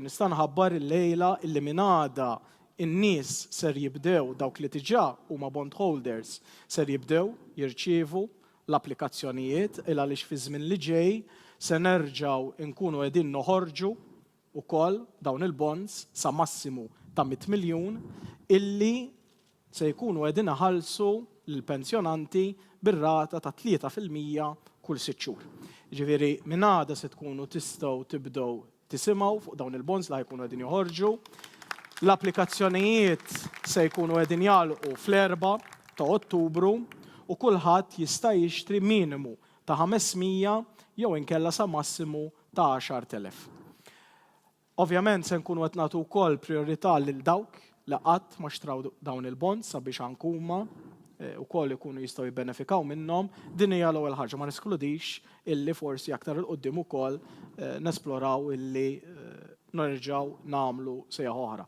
Nista' nħabbar il-lejla illi minn għada in-nies ser jibdew dawk li diġà huma bondholders ser jibdew jirċievu l-applikazzjonijiet il għaliex fi żmien li ġej se nerġgħu nkunu qegħdin noħorġu wkoll dawn il-bonds sa massimu ta' 100 miljun illi se jkunu qegħdin iħallsu lill-pensjonanti bir-rata ta' 3% kull 6 xhur. Jiġifieri minn għada se tkunu tistgħu tibdew tisimgħu fuq dawn il-bonds li jkunu qegħdin joħorġu. L-applikazzjonijiet se jkunu qegħdin jagħlqu fl-4 ta' Ottubru u kulħadd jista' jixtri minimu ta' 500 jew inkella sa massimu ta' 10,000. Ovvjament se nkunu qed nagħtu wkoll priorità lil dawk li qatt ma xtraw dawn il-bonds sabiex anke huma wkoll ikunu jistgħu jibbenefikaw minnhom. Din hija l-ewwel ħaġa ma neskludix illi forsi aktar il quddiem ukoll nesploraw illi nerġgħu nagħmlu sejħa oħra.